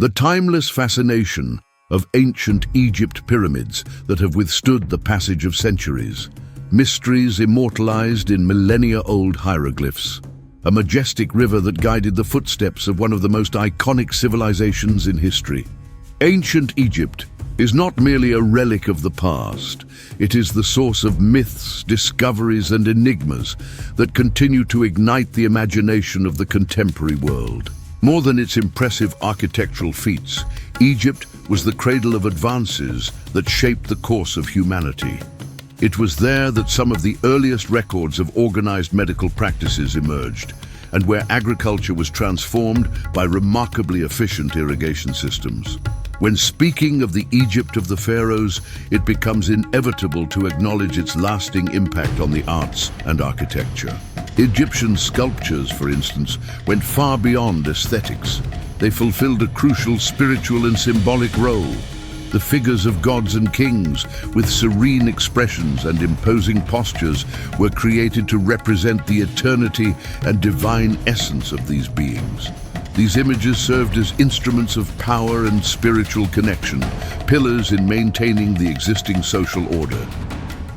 The timeless fascination of ancient Egypt pyramids that have withstood the passage of centuries. Mysteries immortalized in millennia-old hieroglyphs. A majestic river that guided the footsteps of one of the most iconic civilizations in history. Ancient Egypt is not merely a relic of the past. It is the source of myths, discoveries, and enigmas that continue to ignite the imagination of the contemporary world. More than its impressive architectural feats, Egypt was the cradle of advances that shaped the course of humanity. It was there that some of the earliest records of organized medical practices emerged, and where agriculture was transformed by remarkably efficient irrigation systems. When speaking of the Egypt of the pharaohs, it becomes inevitable to acknowledge its lasting impact on the arts and architecture. Egyptian sculptures, for instance, went far beyond aesthetics. They fulfilled a crucial spiritual and symbolic role. The figures of gods and kings, with serene expressions and imposing postures, were created to represent the eternity and divine essence of these beings. These images served as instruments of power and spiritual connection, pillars in maintaining the existing social order.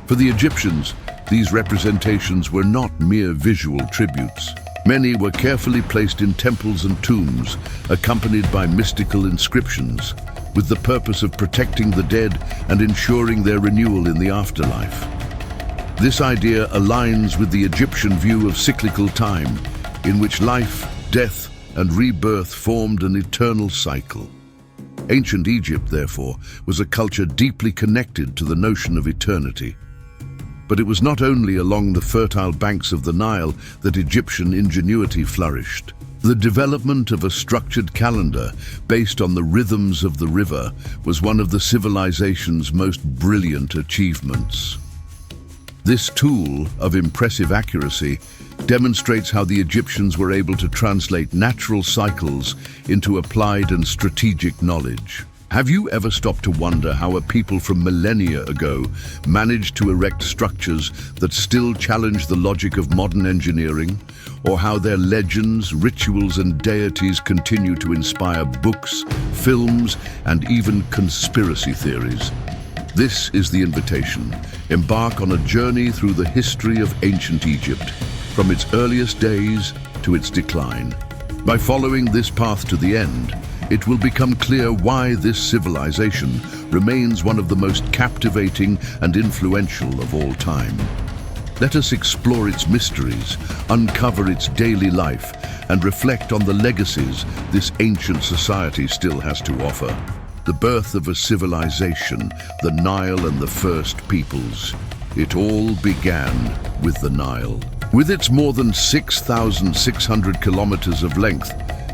For the Egyptians, these representations were not mere visual tributes. Many were carefully placed in temples and tombs, accompanied by mystical inscriptions, with the purpose of protecting the dead and ensuring their renewal in the afterlife. This idea aligns with the Egyptian view of cyclical time, in which life, death, and rebirth formed an eternal cycle. Ancient Egypt, therefore, was a culture deeply connected to the notion of eternity. But it was not only along the fertile banks of the Nile that Egyptian ingenuity flourished. The development of a structured calendar based on the rhythms of the river was one of the civilization's most brilliant achievements. This tool of impressive accuracy demonstrates how the Egyptians were able to translate natural cycles into applied and strategic knowledge. Have you ever stopped to wonder how a people from millennia ago managed to erect structures that still challenge the logic of modern engineering? Or how their legends, rituals, and deities continue to inspire books, films, and even conspiracy theories? This is the invitation. Embark on a journey through the history of ancient Egypt, from its earliest days to its decline. By following this path to the end, it will become clear why this civilization remains one of the most captivating and influential of all time. Let us explore its mysteries, uncover its daily life, and reflect on the legacies this ancient society still has to offer. The birth of a civilization, the Nile and the first peoples. It all began with the Nile. With its more than 6,600 kilometers of length,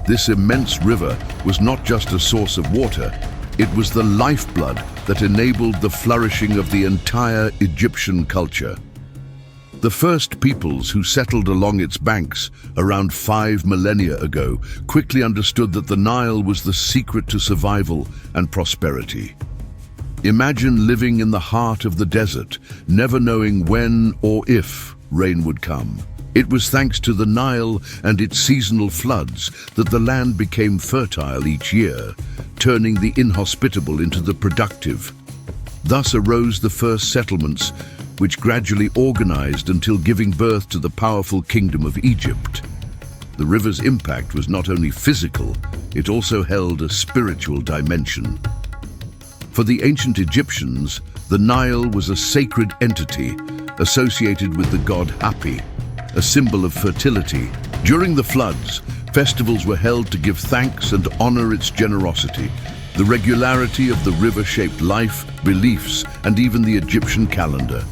this immense river was not just a source of water, it was the lifeblood that enabled the flourishing of the entire Egyptian culture. The first peoples who settled along its banks around 5 millennia ago quickly understood that the Nile was the secret to survival and prosperity. Imagine living in the heart of the desert, never knowing when or if rain would come. It was thanks to the Nile and its seasonal floods that the land became fertile each year, turning the inhospitable into the productive. Thus arose the first settlements, which gradually organized until giving birth to the powerful kingdom of Egypt. The river's impact was not only physical, it also held a spiritual dimension. For the ancient Egyptians, the Nile was a sacred entity associated with the god Hapi, a symbol of fertility. During the floods, festivals were held to give thanks and honor its generosity. The regularity of the river shaped life, beliefs, and even the Egyptian calendar.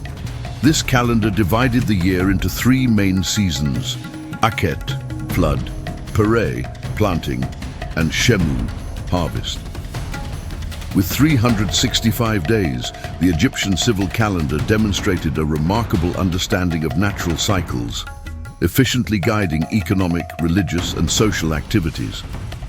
This calendar divided the year into 3 main seasons: Akhet, flood; Pere, planting; and Shemu, harvest. With 365 days, the Egyptian civil calendar demonstrated a remarkable understanding of natural cycles, efficiently guiding economic, religious, and social activities.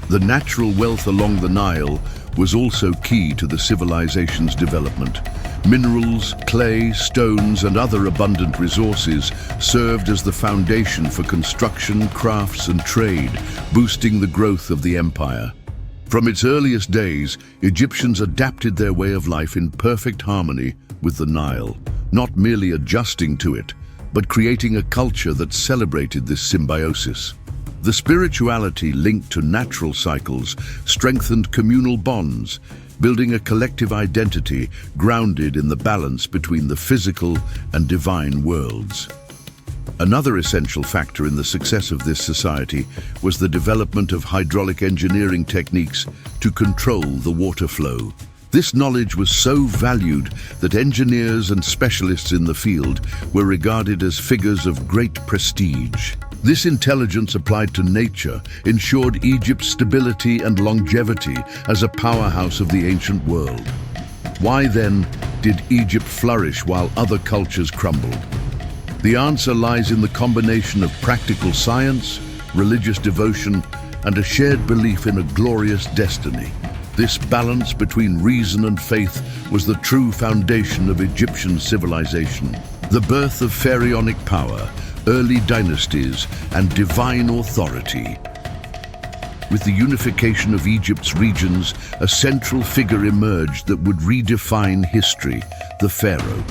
The natural wealth along the Nile was also key to the civilization's development. Minerals, clay, stones, and other abundant resources served as the foundation for construction, crafts, and trade, boosting the growth of the empire. From its earliest days, Egyptians adapted their way of life in perfect harmony with the Nile, not merely adjusting to it, but creating a culture that celebrated this symbiosis. The spirituality linked to natural cycles strengthened communal bonds, building a collective identity grounded in the balance between the physical and divine worlds. Another essential factor in the success of this society was the development of hydraulic engineering techniques to control the water flow. This knowledge was so valued that engineers and specialists in the field were regarded as figures of great prestige. This intelligence applied to nature ensured Egypt's stability and longevity as a powerhouse of the ancient world. Why then did Egypt flourish while other cultures crumbled? The answer lies in the combination of practical science, religious devotion, and a shared belief in a glorious destiny. This balance between reason and faith was the true foundation of Egyptian civilization. The birth of pharaonic power, early dynasties, and divine authority. With the unification of Egypt's regions, a central figure emerged that would redefine history, the pharaoh.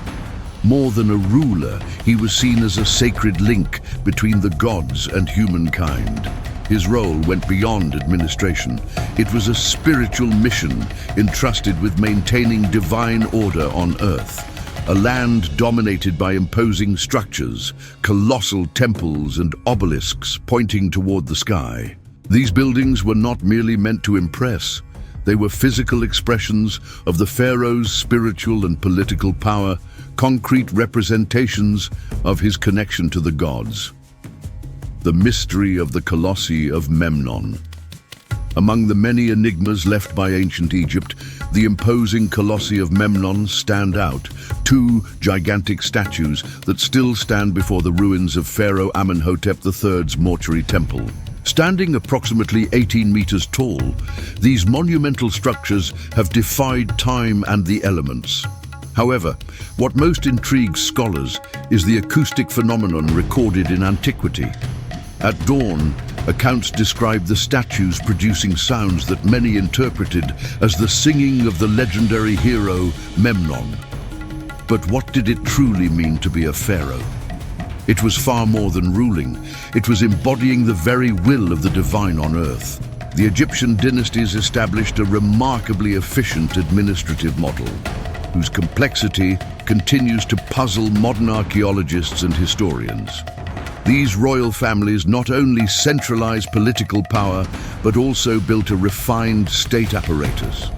More than a ruler, he was seen as a sacred link between the gods and humankind. His role went beyond administration. It was a spiritual mission entrusted with maintaining divine order on earth. A land dominated by imposing structures, colossal temples and obelisks pointing toward the sky. These buildings were not merely meant to impress. They were physical expressions of the pharaoh's spiritual and political power, concrete representations of his connection to the gods. The mystery of the Colossi of Memnon. Among the many enigmas left by ancient Egypt, the imposing Colossi of Memnon stand out, two gigantic statues that still stand before the ruins of Pharaoh Amenhotep III's mortuary temple. Standing approximately 18 meters tall, these monumental structures have defied time and the elements. However, what most intrigues scholars is the acoustic phenomenon recorded in antiquity. At dawn, accounts describe the statues producing sounds that many interpreted as the singing of the legendary hero Memnon. But what did it truly mean to be a pharaoh? It was far more than ruling. It was embodying the very will of the divine on earth. The Egyptian dynasties established a remarkably efficient administrative model, whose complexity continues to puzzle modern archaeologists and historians. These royal families not only centralized political power, but also built a refined state apparatus.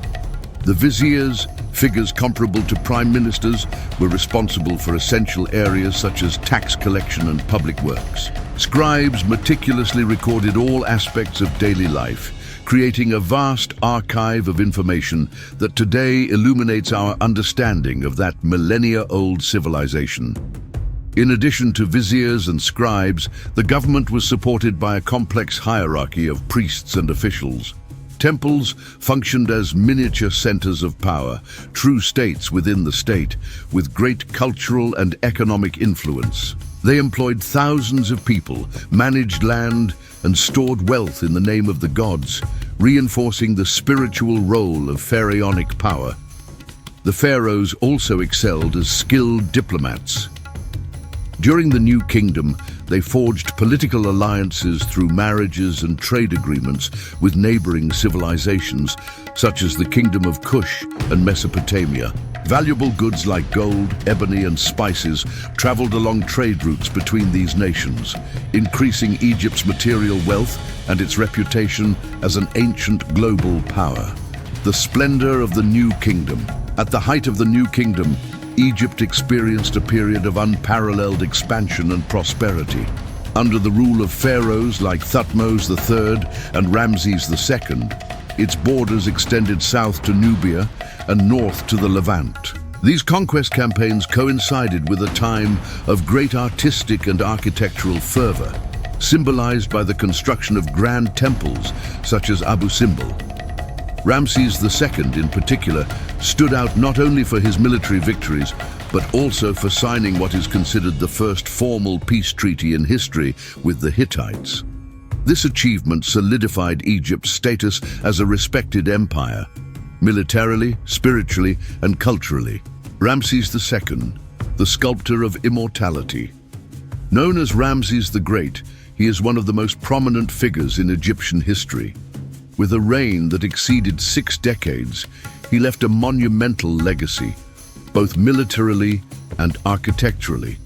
The viziers, figures comparable to prime ministers, were responsible for essential areas such as tax collection and public works. Scribes meticulously recorded all aspects of daily life, creating a vast archive of information that today illuminates our understanding of that millennia-old civilization. In addition to viziers and scribes, the government was supported by a complex hierarchy of priests and officials. Temples functioned as miniature centers of power, true states within the state, with great cultural and economic influence. They employed thousands of people, managed land, and stored wealth in the name of the gods, reinforcing the spiritual role of pharaonic power. The pharaohs also excelled as skilled diplomats. During the New Kingdom, they forged political alliances through marriages and trade agreements with neighboring civilizations, such as the Kingdom of Kush and Mesopotamia. Valuable goods like gold, ebony, and spices traveled along trade routes between these nations, increasing Egypt's material wealth and its reputation as an ancient global power. The splendor of the New Kingdom. At the height of the New Kingdom, Egypt experienced a period of unparalleled expansion and prosperity. Under the rule of pharaohs like Thutmose III and Ramses II, its borders extended south to Nubia and north to the Levant. These conquest campaigns coincided with a time of great artistic and architectural fervor, symbolized by the construction of grand temples such as Abu Simbel. Ramses II, in particular, stood out not only for his military victories, but also for signing what is considered the first formal peace treaty in history with the Hittites. This achievement solidified Egypt's status as a respected empire, militarily, spiritually, and culturally. Ramses II, the sculptor of immortality. Known as Ramses the Great, he is one of the most prominent figures in Egyptian history. With a reign that exceeded 6 decades, he left a monumental legacy, both militarily and architecturally.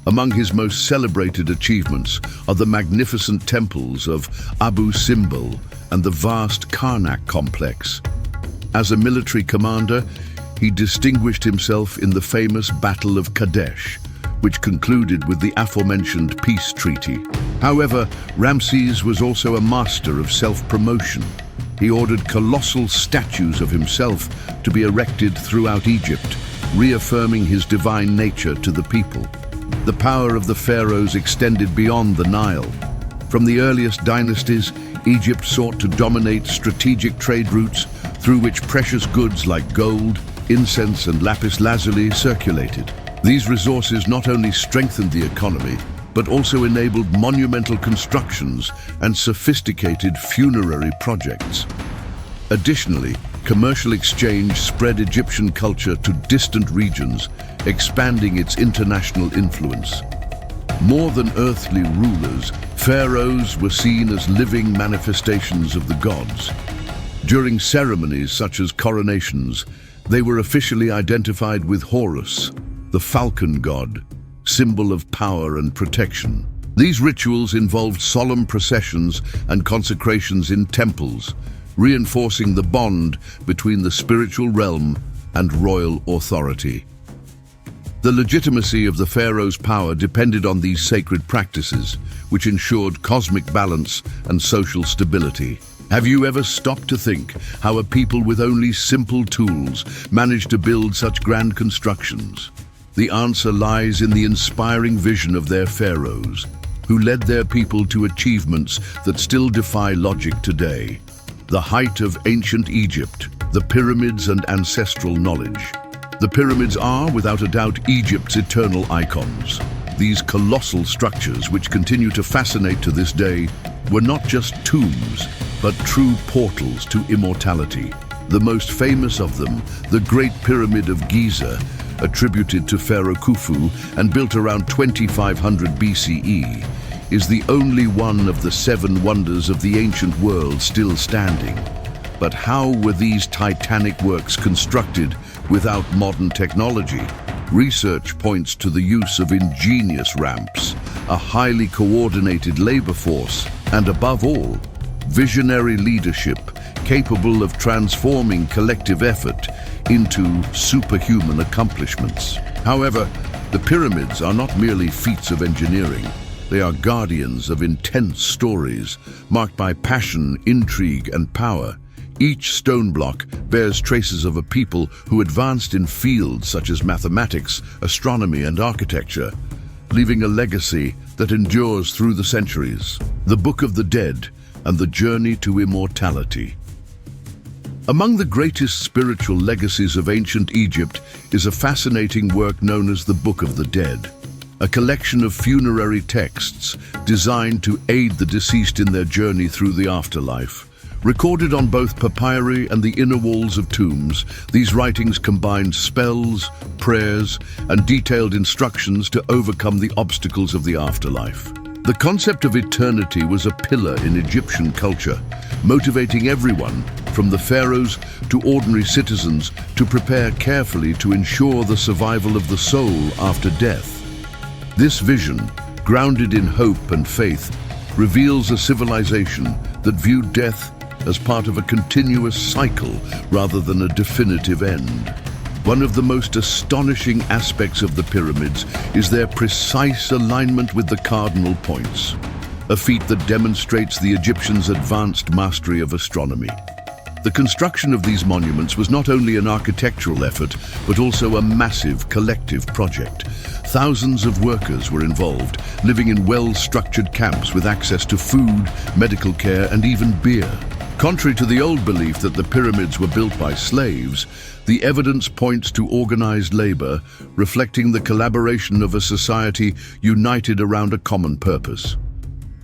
Among his most celebrated achievements are the magnificent temples of Abu Simbel and the vast Karnak complex. As a military commander, he distinguished himself in the famous Battle of Kadesh, which concluded with the aforementioned peace treaty. However, Ramses was also a master of self-promotion. He ordered colossal statues of himself to be erected throughout Egypt, reaffirming his divine nature to the people. The power of the pharaohs extended beyond the Nile. From the earliest dynasties, Egypt sought to dominate strategic trade routes through which precious goods like gold, incense, and lapis lazuli circulated. These resources not only strengthened the economy, but also enabled monumental constructions and sophisticated funerary projects. Additionally, commercial exchange spread Egyptian culture to distant regions, expanding its international influence. More than earthly rulers, pharaohs were seen as living manifestations of the gods. During ceremonies such as coronations, they were officially identified with Horus, the falcon god, symbol of power and protection. These rituals involved solemn processions and consecrations in temples, reinforcing the bond between the spiritual realm and royal authority. The legitimacy of the pharaoh's power depended on these sacred practices, which ensured cosmic balance and social stability. Have you ever stopped to think how a people with only simple tools managed to build such grand constructions? The answer lies in the inspiring vision of their pharaohs, who led their people to achievements that still defy logic today. The height of ancient Egypt, the pyramids and ancestral knowledge. The pyramids are, without a doubt, Egypt's eternal icons. These colossal structures, which continue to fascinate to this day, were not just tombs, but true portals to immortality. The most famous of them, the Great Pyramid of Giza, attributed to Pharaoh Khufu and built around 2500 BCE, is the only one of the 7 wonders of the ancient world still standing. But how were these titanic works constructed without modern technology? Research points to the use of ingenious ramps, a highly coordinated labor force, and above all, visionary leadership capable of transforming collective effort into superhuman accomplishments. However, the pyramids are not merely feats of engineering. They are guardians of intense stories, marked by passion, intrigue, and power. Each stone block bears traces of a people who advanced in fields such as mathematics, astronomy, and architecture, leaving a legacy that endures through the centuries. The Book of the Dead and the Journey to Immortality. Among the greatest spiritual legacies of ancient Egypt is a fascinating work known as the Book of the Dead, a collection of funerary texts designed to aid the deceased in their journey through the afterlife. Recorded on both papyri and the inner walls of tombs, these writings combined spells, prayers, and detailed instructions to overcome the obstacles of the afterlife. The concept of eternity was a pillar in Egyptian culture, motivating everyone, from the pharaohs to ordinary citizens, to prepare carefully to ensure the survival of the soul after death. This vision, grounded in hope and faith, reveals a civilization that viewed death as part of a continuous cycle rather than a definitive end. One of the most astonishing aspects of the pyramids is their precise alignment with the cardinal points, a feat that demonstrates the Egyptians' advanced mastery of astronomy. The construction of these monuments was not only an architectural effort, but also a massive collective project. Thousands of workers were involved, living in well-structured camps with access to food, medical care, and even beer. Contrary to the old belief that the pyramids were built by slaves, the evidence points to organized labor, reflecting the collaboration of a society united around a common purpose.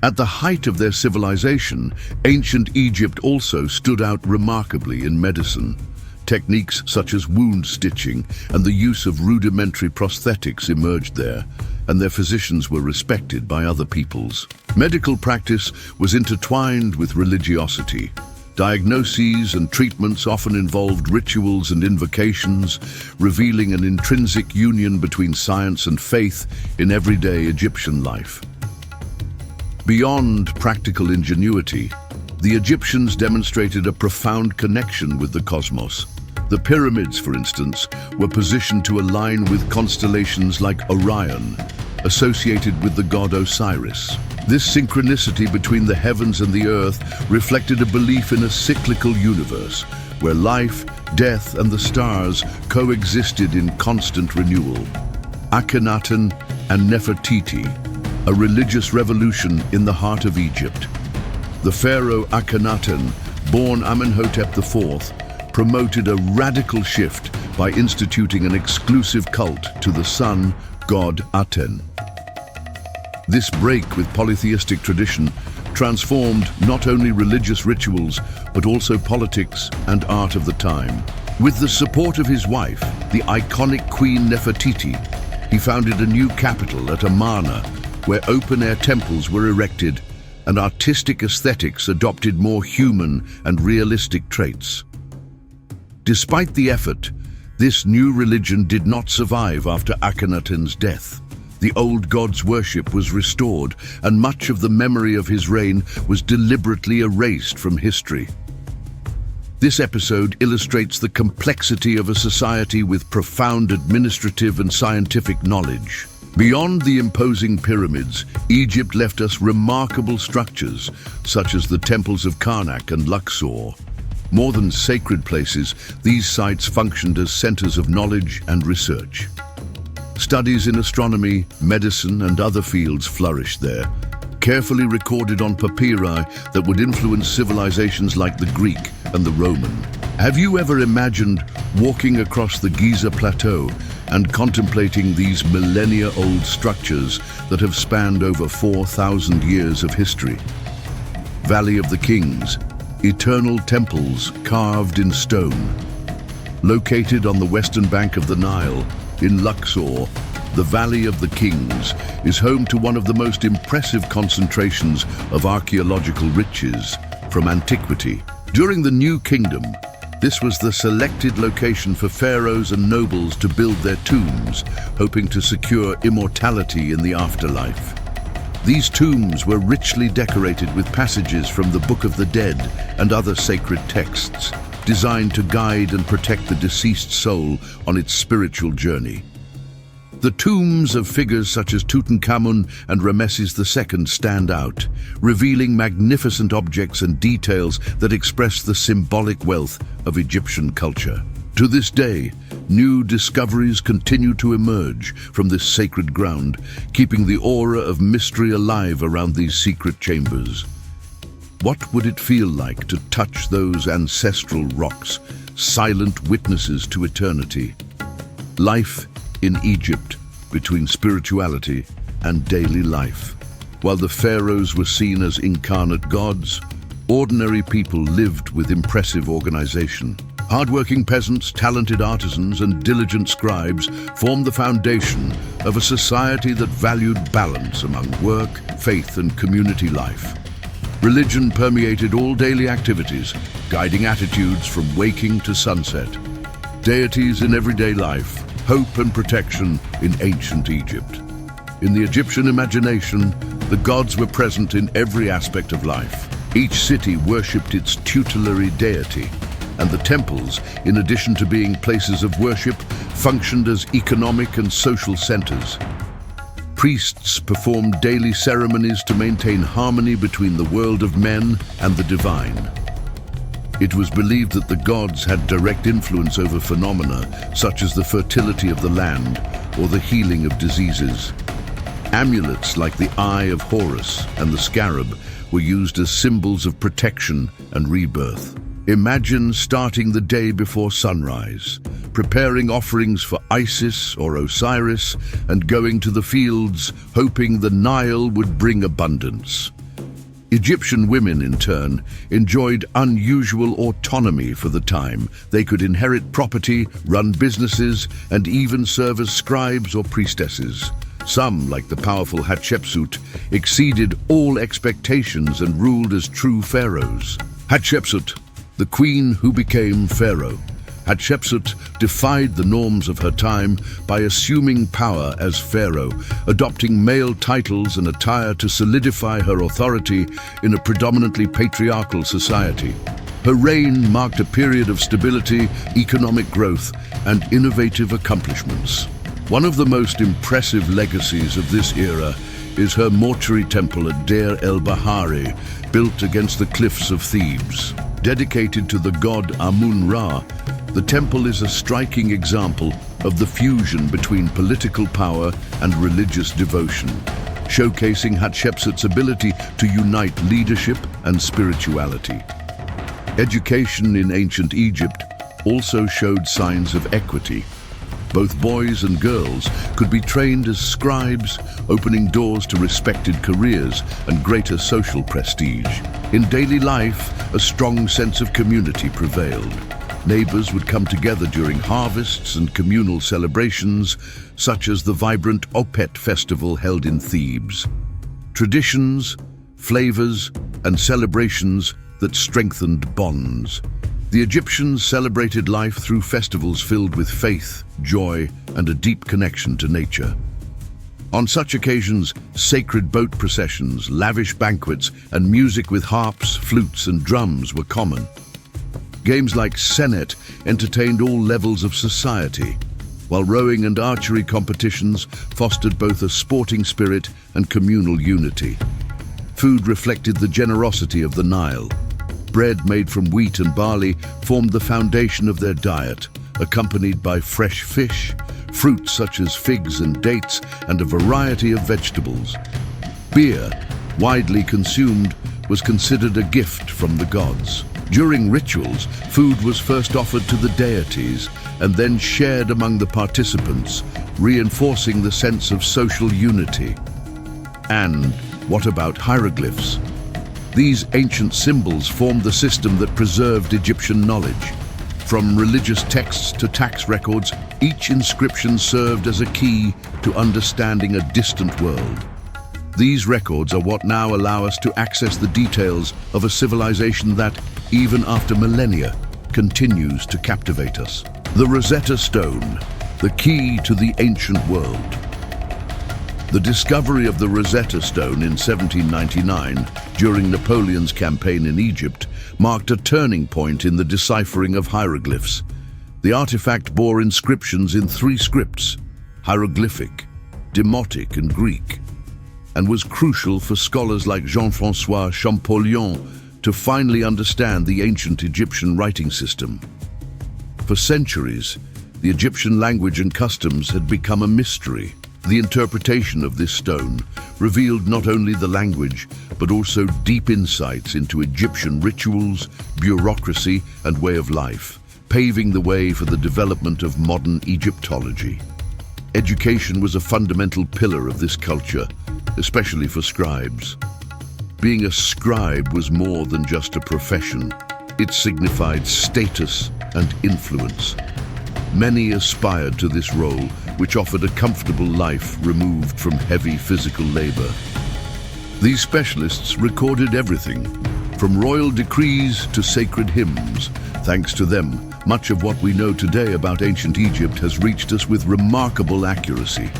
At the height of their civilization, ancient Egypt also stood out remarkably in medicine. Techniques such as wound stitching and the use of rudimentary prosthetics emerged there, and their physicians were respected by other peoples. Medical practice was intertwined with religiosity. Diagnoses and treatments often involved rituals and invocations, revealing an intrinsic union between science and faith in everyday Egyptian life. Beyond practical ingenuity, the Egyptians demonstrated a profound connection with the cosmos. The pyramids, for instance, were positioned to align with constellations like Orion, associated with the god Osiris. This synchronicity between the heavens and the earth reflected a belief in a cyclical universe, where life, death, and the stars coexisted in constant renewal. Akhenaten and Nefertiti, a religious revolution in the heart of Egypt. The pharaoh Akhenaten, born Amenhotep IV, promoted a radical shift by instituting an exclusive cult to the sun god Aten. This break with polytheistic tradition transformed not only religious rituals, but also politics and art of the time. With the support of his wife, the iconic Queen Nefertiti, he founded a new capital at Amarna, where open-air temples were erected and artistic aesthetics adopted more human and realistic traits. Despite the effort, this new religion did not survive after Akhenaten's death. The old god's worship was restored, and much of the memory of his reign was deliberately erased from history. This episode illustrates the complexity of a society with profound administrative and scientific knowledge. Beyond the imposing pyramids, Egypt left us remarkable structures, such as the temples of Karnak and Luxor. More than sacred places, these sites functioned as centers of knowledge and research. Studies in astronomy, medicine, and other fields flourished there, carefully recorded on papyri that would influence civilizations like the Greek and the Roman. Have you ever imagined walking across the Giza Plateau and contemplating these millennia-old structures that have spanned over 4,000 years of history? Valley of the Kings, eternal temples carved in stone. Located on the western bank of the Nile, in Luxor, the Valley of the Kings is home to one of the most impressive concentrations of archaeological riches from antiquity. During the New Kingdom, this was the selected location for pharaohs and nobles to build their tombs, hoping to secure immortality in the afterlife. These tombs were richly decorated with passages from the Book of the Dead and other sacred texts, designed to guide and protect the deceased soul on its spiritual journey. The tombs of figures such as Tutankhamun and Ramesses II stand out, revealing magnificent objects and details that express the symbolic wealth of Egyptian culture. To this day, new discoveries continue to emerge from this sacred ground, keeping the aura of mystery alive around these secret chambers. What would it feel like to touch those ancestral rocks, silent witnesses to eternity? Life in Egypt, between spirituality and daily life. While the pharaohs were seen as incarnate gods, ordinary people lived with impressive organization. Hardworking peasants, talented artisans, and diligent scribes formed the foundation of a society that valued balance among work, faith, and community life. Religion permeated all daily activities, guiding attitudes from waking to sunset. Deities in everyday life, hope and protection in ancient Egypt. In the Egyptian imagination, the gods were present in every aspect of life. Each city worshipped its tutelary deity, and the temples, in addition to being places of worship, functioned as economic and social centers. Priests performed daily ceremonies to maintain harmony between the world of men and the divine. It was believed that the gods had direct influence over phenomena such as the fertility of the land or the healing of diseases. Amulets like the Eye of Horus and the scarab were used as symbols of protection and rebirth. Imagine starting the day before sunrise, preparing offerings for Isis or Osiris, and going to the fields, hoping the Nile would bring abundance. Egyptian women, in turn, enjoyed unusual autonomy for the time. They could inherit property, run businesses, and even serve as scribes or priestesses. Some, like the powerful Hatshepsut, exceeded all expectations and ruled as true pharaohs. Hatshepsut, the queen who became pharaoh. Hatshepsut defied the norms of her time by assuming power as pharaoh, adopting male titles and attire to solidify her authority in a predominantly patriarchal society. Her reign marked a period of stability, economic growth, and innovative accomplishments. One of the most impressive legacies of this era is her mortuary temple at Deir el-Bahari, built against the cliffs of Thebes. Dedicated to the god Amun-Ra, the temple is a striking example of the fusion between political power and religious devotion, showcasing Hatshepsut's ability to unite leadership and spirituality. Education in ancient Egypt also showed signs of equity. Both boys and girls could be trained as scribes, opening doors to respected careers and greater social prestige. In daily life, a strong sense of community prevailed. Neighbors would come together during harvests and communal celebrations, such as the vibrant Opet festival held in Thebes. Traditions, flavors, and celebrations that strengthened bonds. The Egyptians celebrated life through festivals filled with faith, joy, and a deep connection to nature. On such occasions, sacred boat processions, lavish banquets, and music with harps, flutes, and drums were common. Games like Senet entertained all levels of society, while rowing and archery competitions fostered both a sporting spirit and communal unity. Food reflected the generosity of the Nile. Bread made from wheat and barley formed the foundation of their diet, accompanied by fresh fish, fruits such as figs and dates, and a variety of vegetables. Beer, widely consumed, was considered a gift from the gods. During rituals, food was first offered to the deities and then shared among the participants, reinforcing the sense of social unity. And what about hieroglyphs? These ancient symbols formed the system that preserved Egyptian knowledge. From religious texts to tax records, each inscription served as a key to understanding a distant world. These records are what now allow us to access the details of a civilization that, even after millennia, continues to captivate us. The Rosetta Stone, the key to the ancient world. The discovery of the Rosetta Stone in 1799, during Napoleon's campaign in Egypt, marked a turning point in the deciphering of hieroglyphs. The artifact bore inscriptions in 3 scripts: hieroglyphic, Demotic, and Greek, and was crucial for scholars like Jean-François Champollion to finally understand the ancient Egyptian writing system. For centuries, the Egyptian language and customs had become a mystery. The interpretation of this stone revealed not only the language, but also deep insights into Egyptian rituals, bureaucracy, and way of life, paving the way for the development of modern Egyptology. Education was a fundamental pillar of this culture, especially for scribes. Being a scribe was more than just a profession. It signified status and influence. Many aspired to this role, which offered a comfortable life removed from heavy physical labor. These specialists recorded everything, from royal decrees to sacred hymns. Thanks to them, much of what we know today about ancient Egypt has reached us with remarkable accuracy.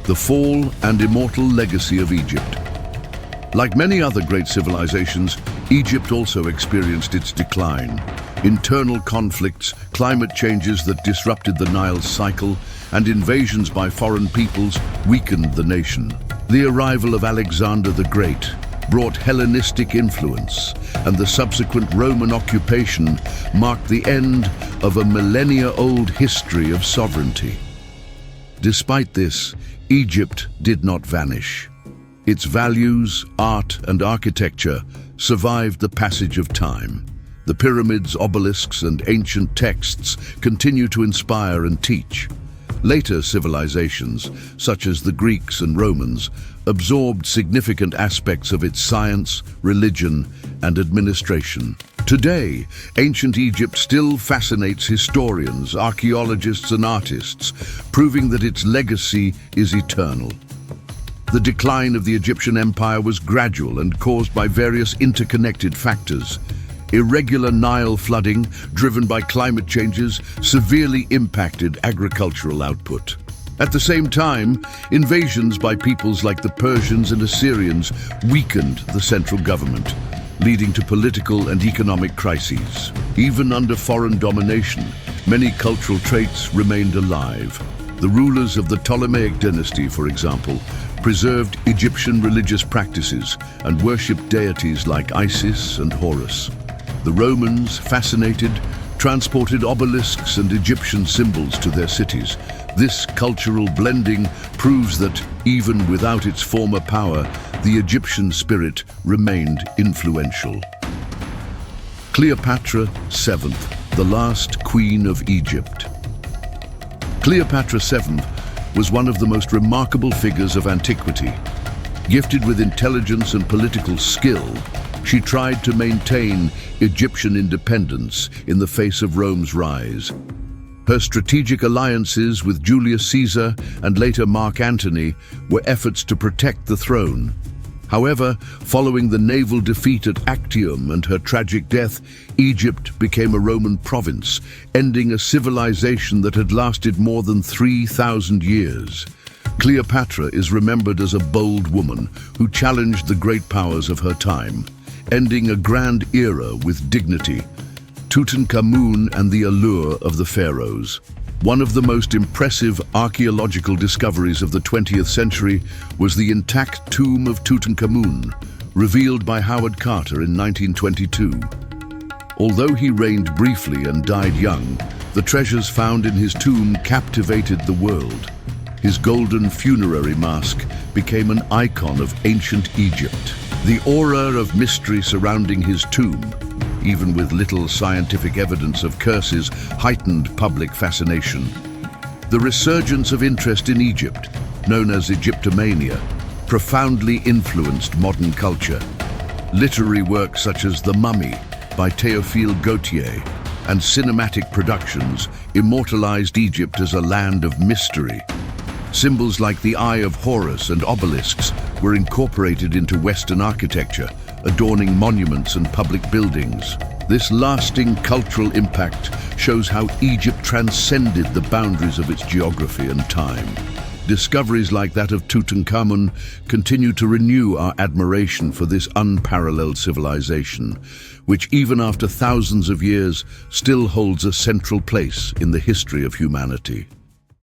The fall and immortal legacy of Egypt. Like many other great civilizations, Egypt also experienced its decline. Internal conflicts, climate changes that disrupted the Nile's cycle, and invasions by foreign peoples weakened the nation. The arrival of Alexander the Great brought Hellenistic influence, and the subsequent Roman occupation marked the end of a millennia-old history of sovereignty. Despite this, Egypt did not vanish. Its values, art, and architecture survived the passage of time. The pyramids, obelisks, and ancient texts continue to inspire and teach. Later civilizations, such as the Greeks and Romans, absorbed significant aspects of its science, religion, and administration. Today, ancient Egypt still fascinates historians, archaeologists, and artists, proving that its legacy is eternal. The decline of the Egyptian empire was gradual and caused by various interconnected factors. Irregular Nile flooding, driven by climate changes, severely impacted agricultural output. At the same time, invasions by peoples like the Persians and Assyrians weakened the central government, leading to political and economic crises. Even under foreign domination, many cultural traits remained alive. The rulers of the Ptolemaic dynasty, for example, preserved Egyptian religious practices and worshipped deities like Isis and Horus. The Romans, fascinated, transported obelisks and Egyptian symbols to their cities. This cultural blending proves that, even without its former power, the Egyptian spirit remained influential. Cleopatra VII, the last queen of Egypt. Cleopatra VII was one of the most remarkable figures of antiquity. Gifted with intelligence and political skill, she tried to maintain Egyptian independence in the face of Rome's rise. Her strategic alliances with Julius Caesar and later Mark Antony were efforts to protect the throne. However, following the naval defeat at Actium and her tragic death, Egypt became a Roman province, ending a civilization that had lasted more than 3,000 years. Cleopatra is remembered as a bold woman who challenged the great powers of her time, ending a grand era with dignity. Tutankhamun and the allure of the pharaohs. One of the most impressive archaeological discoveries of the 20th century was the intact tomb of Tutankhamun, revealed by Howard Carter in 1922. Although he reigned briefly and died young, the treasures found in his tomb captivated the world. His golden funerary mask became an icon of ancient Egypt. The aura of mystery surrounding his tomb, even with little scientific evidence of curses, heightened public fascination. The resurgence of interest in Egypt, known as Egyptomania, profoundly influenced modern culture. Literary works such as The Mummy by Théophile Gautier and cinematic productions immortalized Egypt as a land of mystery. Symbols like the Eye of Horus and obelisks were incorporated into Western architecture, adorning monuments and public buildings. This lasting cultural impact shows how Egypt transcended the boundaries of its geography and time. Discoveries like that of Tutankhamun continue to renew our admiration for this unparalleled civilization, which even after thousands of years still holds a central place in the history of humanity.